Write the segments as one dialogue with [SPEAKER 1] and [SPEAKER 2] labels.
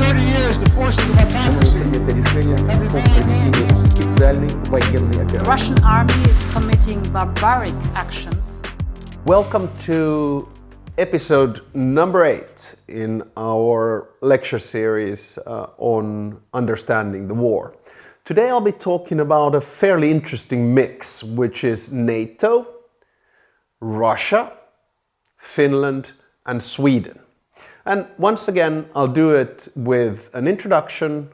[SPEAKER 1] 30 years, the forces of autocracy
[SPEAKER 2] принято решение о проведении специальной военной операции.
[SPEAKER 3] The Russian army is committing barbaric actions.
[SPEAKER 4] Welcome to episode number 8 in our lecture series on understanding the war. Today I'll be talking about a fairly interesting mix, which is NATO, Russia, Finland and Sweden. And once again, I'll do it with an introduction,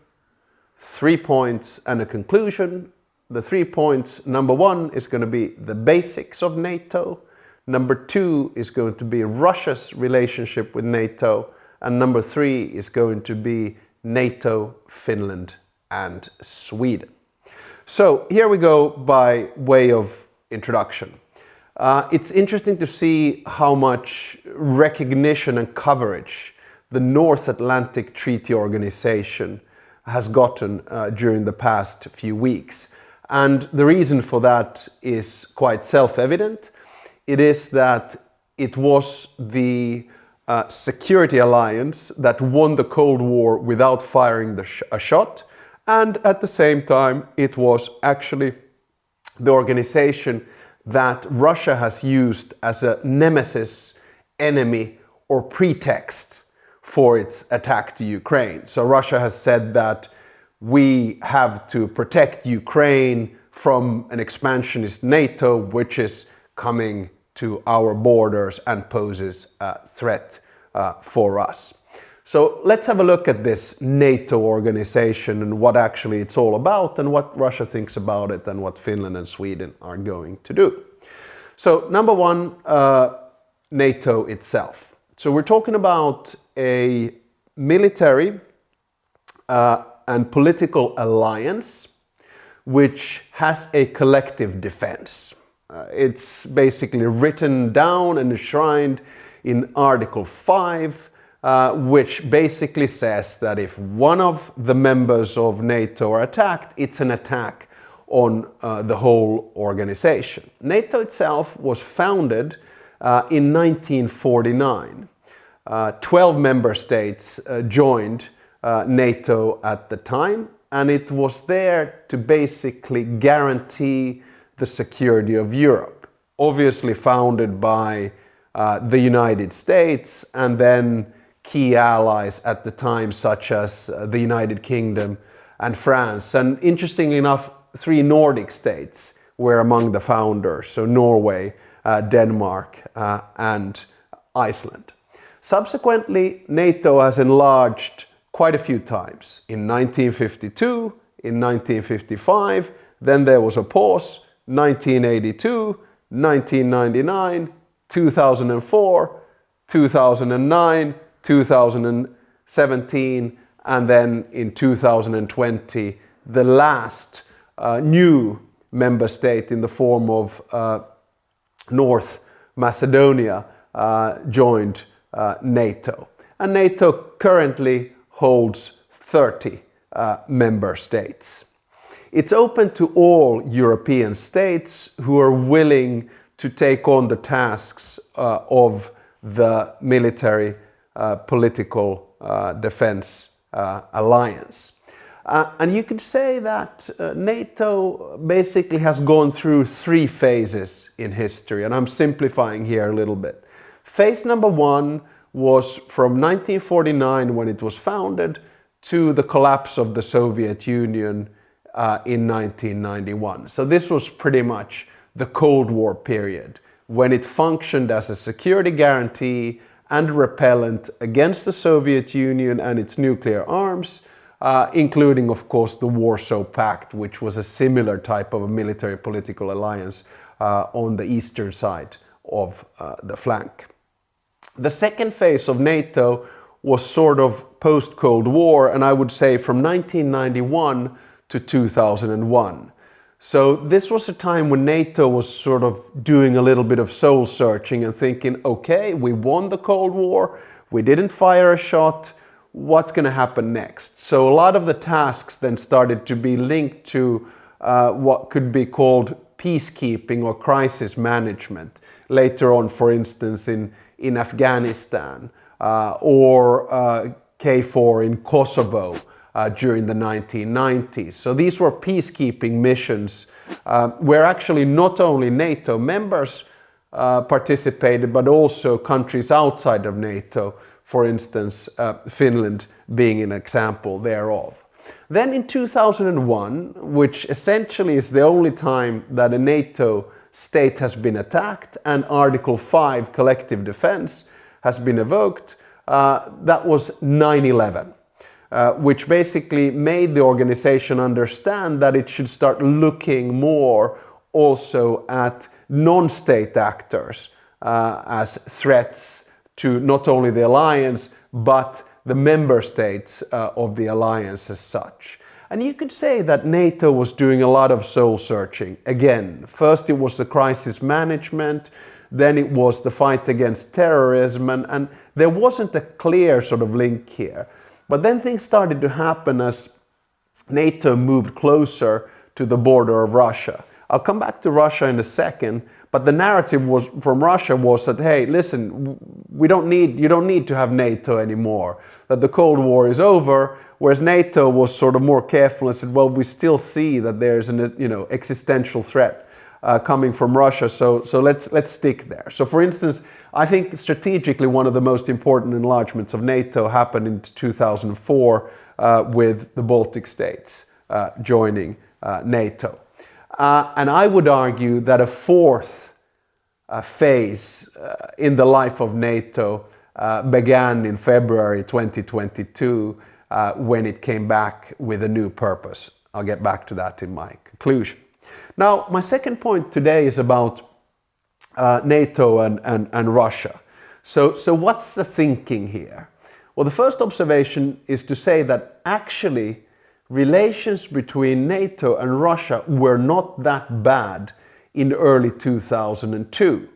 [SPEAKER 4] 3 points and a conclusion. The 3 points, number 1 is going to be the basics of NATO. Number 2 is going to be Russia's relationship with NATO. And number 3 is going to be NATO, Finland and Sweden. So here we go by way of introduction. It's interesting to see how much recognition and coverage the North Atlantic Treaty Organization has gotten during the past few weeks. And the reason for that is quite self-evident. It is that it was the security alliance that won the Cold War without firing a shot. And at the same time, it was actually the organization that Russia has used as a nemesis, enemy or pretext for its attack to Ukraine. So Russia has said that we have to protect Ukraine from an expansionist NATO, which is coming to our borders and poses a threat for us. So let's have a look at this NATO organization and what actually it's all about and what Russia thinks about it and what Finland and Sweden are going to do. So number 1, NATO itself. So we're talking about a military and political alliance which has a collective defense. It's basically written down and enshrined in Article 5, which basically says that if one of the members of NATO are attacked, it's an attack on the whole organization. NATO itself was founded in 1949. 12 member states joined NATO at the time, and it was there to basically guarantee the security of Europe. Obviously founded by the United States and then key allies at the time such as the United Kingdom and France. And interestingly enough, 3 Nordic states were among the founders, so Norway, Denmark and Iceland. Subsequently, NATO has enlarged quite a few times. In 1952, in 1955, then there was a pause, 1982, 1999, 2004, 2009, 2017, and then in 2020, the last new member state in the form of North Macedonia joined NATO. And NATO currently holds 30 member states. It's open to all European states who are willing to take on the tasks of the military political defense alliance. And you could say that NATO basically has gone through 3 phases in history, and I'm simplifying here a little bit. Phase number 1 was from 1949, when it was founded, to the collapse of the Soviet Union in 1991. So this was pretty much the Cold War period, when it functioned as a security guarantee and repellent against the Soviet Union and its nuclear arms, including, of course, the Warsaw Pact, which was a similar type of a military political alliance on the eastern side of the flank. The second phase of NATO was sort of post-Cold War, and I would say from 1991 to 2001. So this was a time when NATO was sort of doing a little bit of soul searching and thinking, okay, we won the Cold War, we didn't fire a shot, what's going to happen next? So a lot of the tasks then started to be linked to what could be called peacekeeping or crisis management. Later on, for instance, in Afghanistan, or KFOR in Kosovo during the 1990s. So these were peacekeeping missions where actually not only NATO members participated, but also countries outside of NATO, for instance, Finland being an example thereof. Then in 2001, which essentially is the only time that a NATO state has been attacked and Article 5 collective defense has been evoked, that was 9/11. Which basically made the organization understand that it should start looking more also at non-state actors as threats to not only the alliance but the member states of the alliance as such. And you could say that NATO was doing a lot of soul searching. Again, first it was the crisis management, then it was the fight against terrorism, and there wasn't a clear sort of link here. But then things started to happen as NATO moved closer to the border of Russia. I'll come back to Russia in a second, but the narrative was from Russia was that, hey, listen, you don't need to have NATO anymore, that the Cold War is over, whereas NATO was sort of more careful and said, well, we still see that there's an existential threat coming from Russia, so let's stick there. So for instance, I think strategically one of the most important enlargements of NATO happened in 2004 with the Baltic states joining NATO. And I would argue that a fourth phase in the life of NATO began in February 2022 when it came back with a new purpose. I'll get back to that in my conclusion. Now, my second point today is about NATO and Russia. So what's the thinking here? Well, the first observation is to say that actually relations between NATO and Russia were not that bad in early 2002.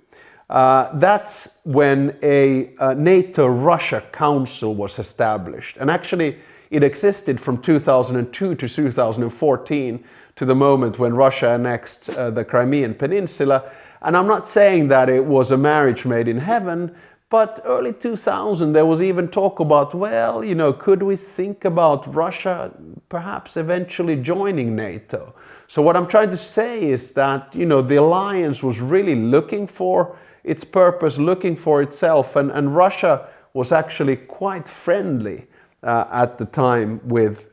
[SPEAKER 4] That's when a NATO-Russia Council was established. And actually, it existed from 2002 to 2014, to the moment when Russia annexed the Crimean Peninsula. And I'm not saying that it was a marriage made in heaven, but early 2000 there was even talk about, well, could we think about Russia perhaps eventually joining NATO? So what I'm trying to say is that, the alliance was really looking for its purpose, looking for itself, and Russia was actually quite friendly at the time with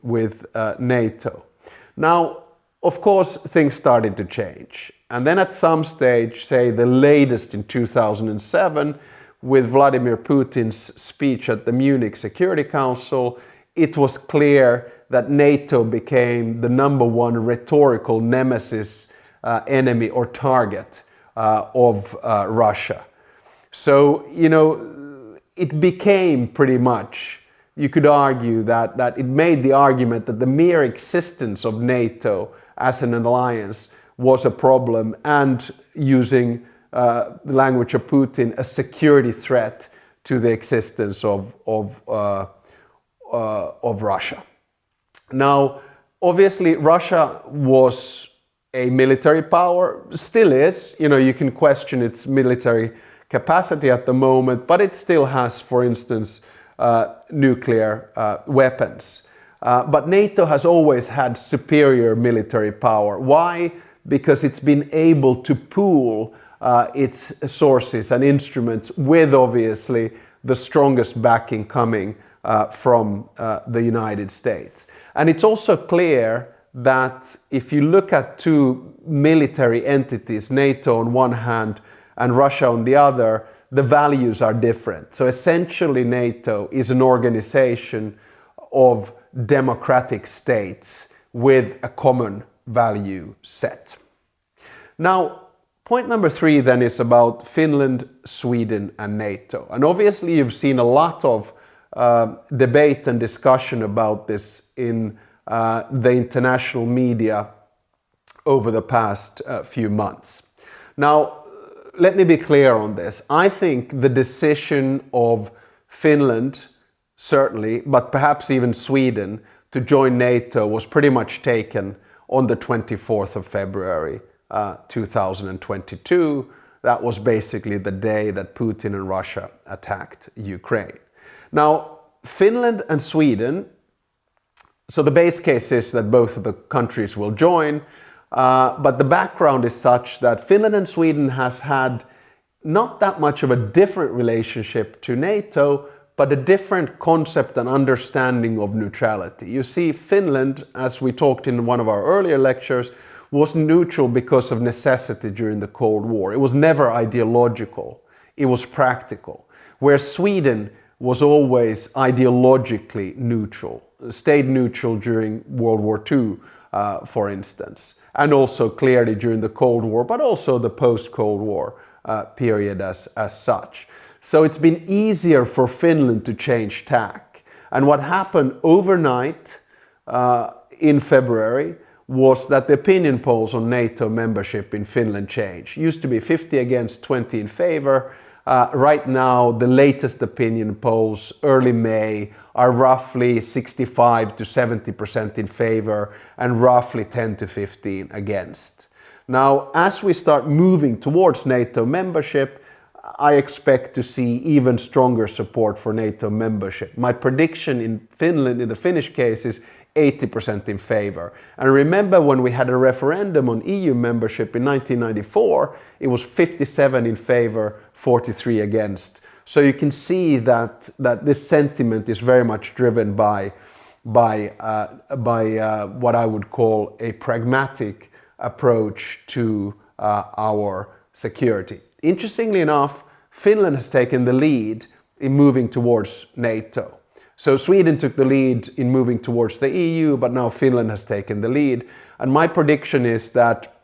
[SPEAKER 4] NATO. Now, of course, things started to change. And then at some stage, say the latest in 2007, with Vladimir Putin's speech at the Munich Security Council, it was clear that NATO became the number one rhetorical nemesis, enemy or target of Russia. So, it became pretty much, you could argue that it made the argument that the mere existence of NATO as an alliance was a problem, and using the language of Putin, a security threat to the existence of Russia. Now, obviously, Russia was a military power, still is. You can question its military capacity at the moment, but it still has, for instance, nuclear weapons. But NATO has always had superior military power. Why? Because it's been able to pool its sources and instruments with, obviously, the strongest backing coming from the United States. And it's also clear that if you look at two military entities, NATO on one hand and Russia on the other, the values are different. So essentially NATO is an organization of democratic states with a common value set. Now, point number 3 then is about Finland, Sweden and NATO. And obviously you've seen a lot of debate and discussion about this in the international media over the past few months. Now, let me be clear on this. I think the decision of Finland, certainly, but perhaps even Sweden, to join NATO was pretty much taken on the 24th of February 2022. That was basically the day that Putin and Russia attacked Ukraine. Now, Finland and Sweden, so the base case is that both of the countries will join, but the background is such that Finland and Sweden has had not that much of a different relationship to NATO, but a different concept and understanding of neutrality. You see, Finland, as we talked in one of our earlier lectures, was neutral because of necessity during the Cold War. It was never ideological, it was practical. Where Sweden was always ideologically neutral, stayed neutral during World War II, for instance, and also clearly during the Cold War, but also the post-Cold War period as such. So it's been easier for Finland to change tack. And what happened overnight in February was that the opinion polls on NATO membership in Finland changed. Used to be 50 against, 20 in favor. Right now, the latest opinion polls, early May, are roughly 65 to 70% in favor and roughly 10 to 15 against. Now, as we start moving towards NATO membership, I expect to see even stronger support for NATO membership. My prediction in Finland, in the Finnish case, is 80% in favor. And remember when we had a referendum on EU membership in 1994, it was 57 in favor, 43 against. So you can see that this sentiment is very much driven by what I would call a pragmatic approach to our security. Interestingly enough, Finland has taken the lead in moving towards NATO. So Sweden took the lead in moving towards the EU, but now Finland has taken the lead. And my prediction is that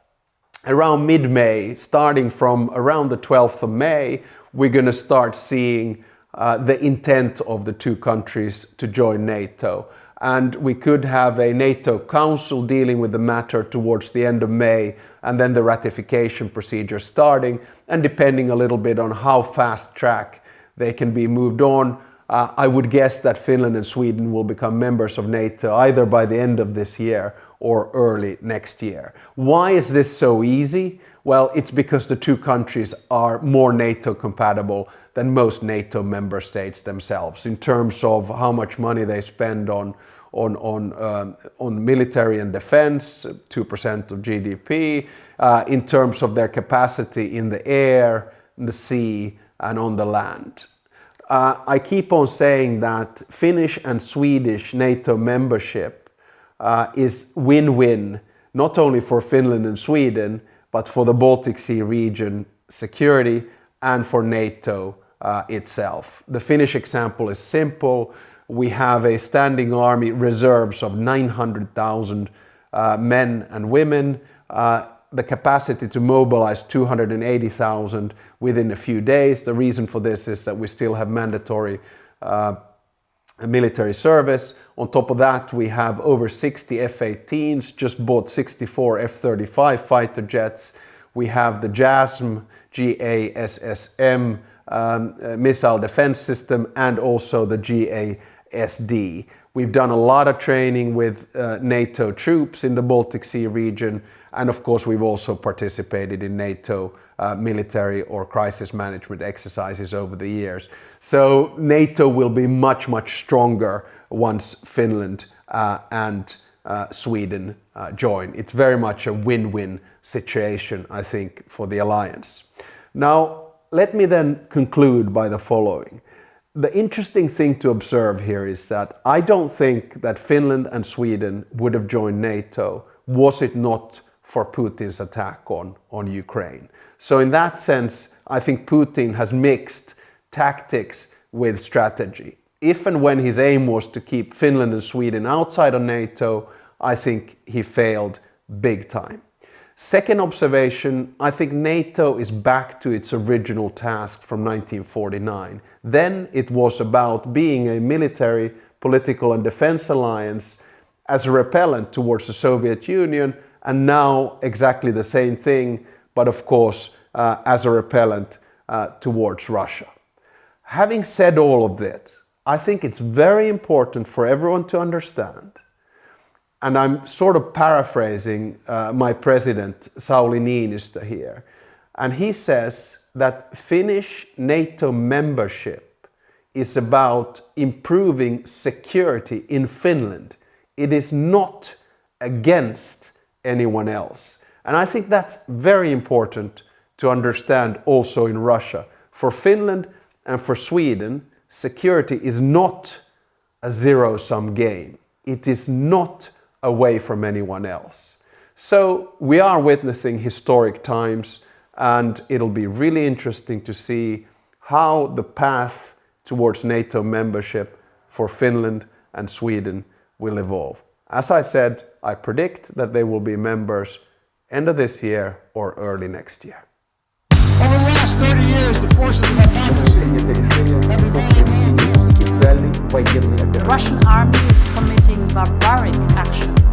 [SPEAKER 4] around mid-May, starting from around the 12th of May, we're going to start seeing the intent of the two countries to join NATO. And we could have a NATO council dealing with the matter towards the end of May, and then the ratification procedure starting, and depending a little bit on how fast track they can be moved on, I would guess that Finland and Sweden will become members of NATO either by the end of this year or early next year. Why is this so easy? Well, it's because the two countries are more NATO compatible than most NATO member states themselves in terms of how much money they spend on military and defense, 2% of GDP, in terms of their capacity in the air, in the sea, and on the land. I keep on saying that Finnish and Swedish NATO membership is win-win, not only for Finland and Sweden, but for the Baltic Sea region security and for NATO itself. The Finnish example is simple. We have a standing army reserves of 900,000 men and women, the capacity to mobilize 280,000 within a few days. The reason for this is that we still have mandatory military service. On top of that, we have over 60 F-18s, just bought 64 F-35 fighter jets. We have the JASSM, G-A-S-S-M missile defense system, and also the GASD. We've done a lot of training with NATO troops in the Baltic Sea region, and of course we've also participated in NATO military or crisis management exercises over the years. So NATO will be much, much stronger once Finland and Sweden join. It's very much a win-win situation, I think, for the alliance. Now, let me then conclude by the following. The interesting thing to observe here is that I don't think that Finland and Sweden would have joined NATO was it not for Putin's attack on Ukraine. So in that sense, I think Putin has mixed tactics with strategy. If and when his aim was to keep Finland and Sweden outside of NATO, I think he failed big time. Second observation, I think NATO is back to its original task from 1949. Then it was about being a military, political and defense alliance as a repellent towards the Soviet Union, and now exactly the same thing, but of course as a repellent towards Russia. Having said all of this, I think it's very important for everyone to understand, and I'm sort of paraphrasing my president, Sauli Niinistö here, and he says that Finnish NATO membership is about improving security in Finland. It is not against anyone else. And I think that's very important to understand also in Russia. For Finland and for Sweden, security is not a zero-sum game. It is not away from anyone else. So we are witnessing historic times, and it'll be really interesting to see how the path towards NATO membership for Finland and Sweden will evolve. As I said, I predict that they will be members end of this year or early next year.
[SPEAKER 1] Over the last 30 years, the forces of autocracy
[SPEAKER 2] Принято решение о проведении специальной военной операции.
[SPEAKER 3] The Russian army is committing barbaric actions.